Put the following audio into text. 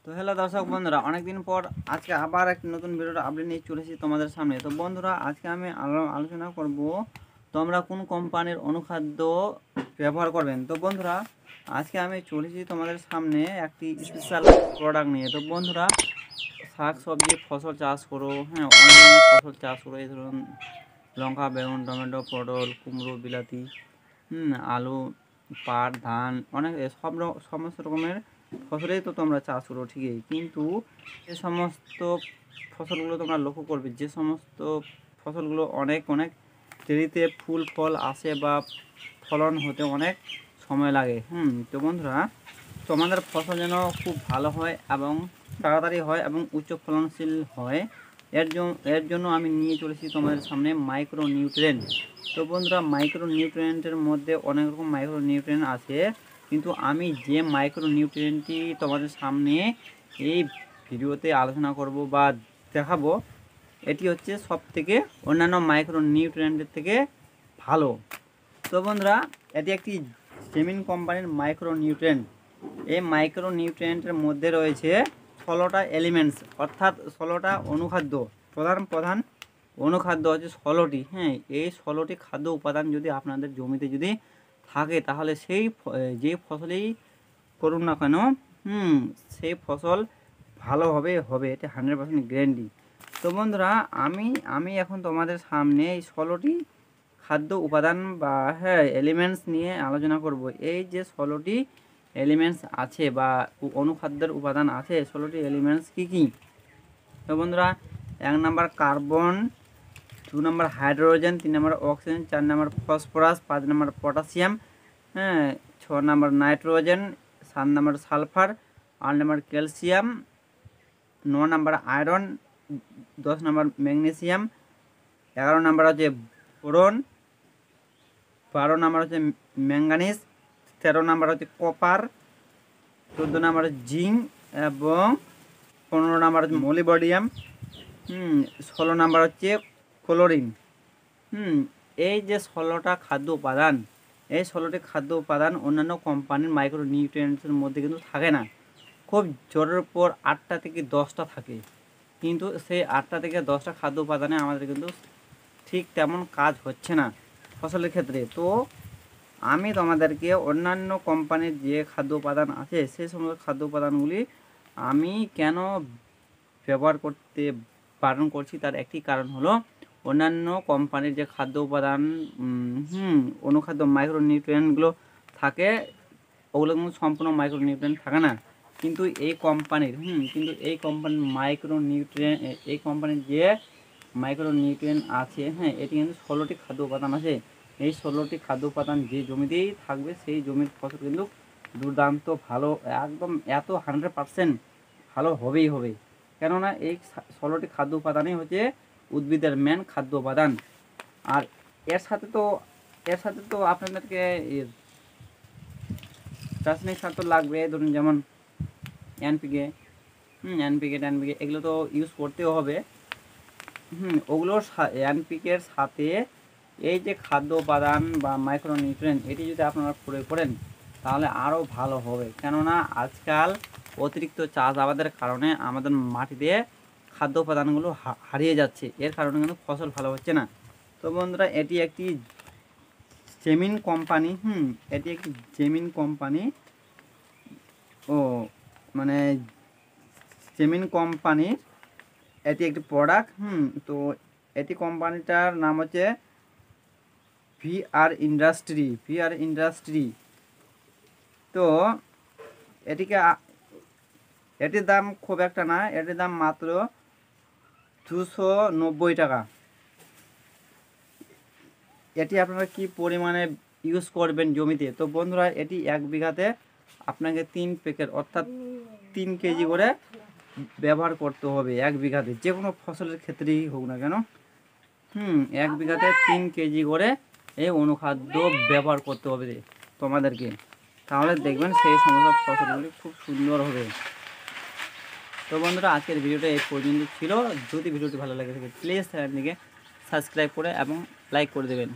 তো হ্যালো দর্শক বন্ধুরা, অনেকদিন পর আজকে আবার একটি নতুন ভিডিওর আপডেট নিয়ে চলে এসেছি তোমাদের সামনে। তো বন্ধুরা, আজকে আমি আলোচনা করব তোমরা কোন কোম্পানির অনুখাদ্য ব্যবহার করবেন। তো বন্ধুরা, আজকে আমি চলে এসেছি তোমাদের সামনে একটি স্পেশাল প্রোডাক্ট নিয়ে। তো বন্ধুরা, শাক সবজি ফসল চাষ করো, হ্যাঁ অন্যান্য ফসল চাষ করো, এই ধরুন লঙ্কা, বেগুন, টমেটো, পটল, কুমড়ো, বিলাতি, আলু, পাট, ধান, অনেক সমস্ত রকমের ফসলেই তো তোমরা চাষ করো ঠিকই, কিন্তু যে সমস্ত ফসলগুলো তোমরা লক্ষ্য করবে, যে সমস্ত ফসলগুলো অনেক অনেক দেরিতে ফুল ফল আসে বা ফলন হতে অনেক সময় লাগে। তো বন্ধুরা, তোমাদের ফসল যেন খুব ভালো হয় এবং তাড়াতাড়ি হয় এবং উচ্চ ফলনশীল হয়, এর জন্য আমি নিয়ে চলেছি তোমাদের সামনে মাইক্রো নিউট্রিয়েন্ট। তো বন্ধুরা, মাইক্রো নিউট্রিয়েন্টের মধ্যে অনেক রকম মাইক্রো নিউট্রিয়েন্ট আছে, কিন্তু আমি যে মাইক্রো নিউট্রিয়েন্টটি তোমাদের সামনে এই ভিডিওতে আলোচনা করব বা দেখাবো, এটি হচ্ছে সব থেকে অন্যান্য মাইক্রো নিউট্রিয়েন্টের থেকে ভালো। তো বন্ধুরা, এটি একটি জেমিন কোম্পানির মাইক্রো নিউট্রিয়েন্ট। এই মাইক্রো নিউট্রিয়েন্টের মধ্যে রয়েছে 16টা এলিমেন্টস, অর্থাৎ 16টা অনুখাদ্য। প্রধান অনুখাদ্য হচ্ছে 16টি। এই 16টি খাদ্য উপাদান যদি আপনাদের জমিতে যদি থাকে, তাহলে যে ফসলেই করুন না কেন, সেই ফসল ভালোভাবে হবে, এটা 100% গ্যারেন্টি। তো বন্ধুরা, আমি এখন তোমাদের সামনে এই 16টি খাদ্য উপাদান বা এলিমেন্টস নিয়ে আলোচনা করব। এই যে 16টি এলিমেন্টস আছে বা অনুখাদ্যের উপাদান আছে, 16টি এলিমেন্টস কী কী? তো বন্ধুরা, 1 নম্বর কার্বন, 2 নম্বর হাইড্রোজেন, 3 নম্বর অক্সিজেন, 4 নম্বর ফসফরাস, 5 নম্বর পটাশিয়াম, 6 নম্বর নাইট্রোজেন, 7 নম্বর সালফার, 8 নম্বর ক্যালসিয়াম, 9 নম্বর আয়রন, 10 নম্বর ম্যাগনেসিয়াম, 11 নম্বর হচ্ছে বোরন, 12 নম্বর হচ্ছে ম্যাঙ্গানিজ, 13 নম্বর হচ্ছে কপার, 14 নম্বর হচ্ছে জিঙ্ক এবং 15 নম্বর হচ্ছে মলিবডিয়াম, 16 নম্বর হচ্ছে ক্লোরিন। এই যে 16টা খাদ্য উপাদান, এই 16টি খাদ্য উপাদান অন্যান্য কোম্পানির মাইক্রো নিউট্রিয়েন্টসের মধ্যে কিন্তু থাকে না। খুব জোরের উপর 8টা থেকে 10টা থাকে, কিন্তু সেই 8টা থেকে 10টা খাদ্য উপাদানে আমাদের কিন্তু ঠিক তেমন কাজ হচ্ছে না ফসলের ক্ষেত্রে। তো আমি তোমাদেরকে অন্যান্য কোম্পানির যে খাদ্য উপাদান আছে, সেই সমস্ত খাদ্য উপাদানগুলি আমি কেন ব্যবহার করতে বারণ করছি, তার একটি কারণ হলো, অন্যান্য কোম্পানির যে খাদ্য উপাদান অনুখাদ্য মাইক্রো নিউট্রিয়েন্টগুলো থাকে, ওগুলো কিন্তু সম্পূর্ণ মাইক্রো নিউট্রিয়েন্ট থাকে না। কিন্তু এই কোম্পানির এই কোম্পানির যে মাইক্রো নিউট্রিয়েন্ট আছে, এটি কিন্তু 16টি খাদ্য উপাদান আছে। এই 16টি খাদ্য উপাদান যে জমিতেই থাকবে, সেই জমির ফসল কিন্তু দুর্দান্ত ভালো, একদম 100% ভালো হবেই হবে। কেননা এই 16টি খাদ্য উপাদানই হচ্ছে উদ্ভিদের মেন খাদ্য উপাদান। আর এর সাথে তো আপনাদেরকে রাসায়নিক সার তো লাগবে, ধরুন যেমন এনপিকে, এগুলো তো ইউজ করতেও হবে। ওগুলোর এনপিকের সাথে এই যে খাদ্য উপাদান বা মাইক্রো নিউট্রিয়েন্ট, এটি যদি আপনারা প্রয়োগ করেন, তাহলে আরও ভালো হবে। কেননা আজকাল অতিরিক্ত চাষাবাদের কারণে আমাদের মাটিতে খাদ্য উপাদানগুলো হারিয়ে যাচ্ছে, এর কারণে কিন্তু ফসল ভালো হচ্ছে না। তো বন্ধুরা, এটি একটি জেমিন কোম্পানি, জেমিন কোম্পানির এটি একটি প্রোডাক্ট। তো এটি কোম্পানিটার নাম হচ্ছে ভিআর ইন্ডাস্ট্রি। তো এটির দাম খুব একটা না, এটির দাম মাত্র 290 টাকা। এটি আপনারা কি পরিমাণে ইউজ করবেন জমিতে? তো বন্ধুরা, এটি 1 বিঘাতে আপনাকে 3 প্যাকেট অর্থাৎ 3 কেজি করে ব্যবহার করতে হবে। 1 বিঘাতে যে কোনো ফসলের ক্ষেত্রেই হোক না কেন, 1 বিঘাতে 3 কেজি করে এই অনুখাদ্য ব্যবহার করতে হবে তোমাদেরকে। তাহলে দেখবেন সেই সমস্ত ফসলগুলি খুব সুন্দর হবে। তো বন্ধুরা, আজকের ভিডিওটা এই পর্যন্ত ছিল। যদি ভিডিওটি ভালো লাগে থাকে, প্লিজ চ্যানেলটিকে সাবস্ক্রাইব করে এবং লাইক করে দেবেন।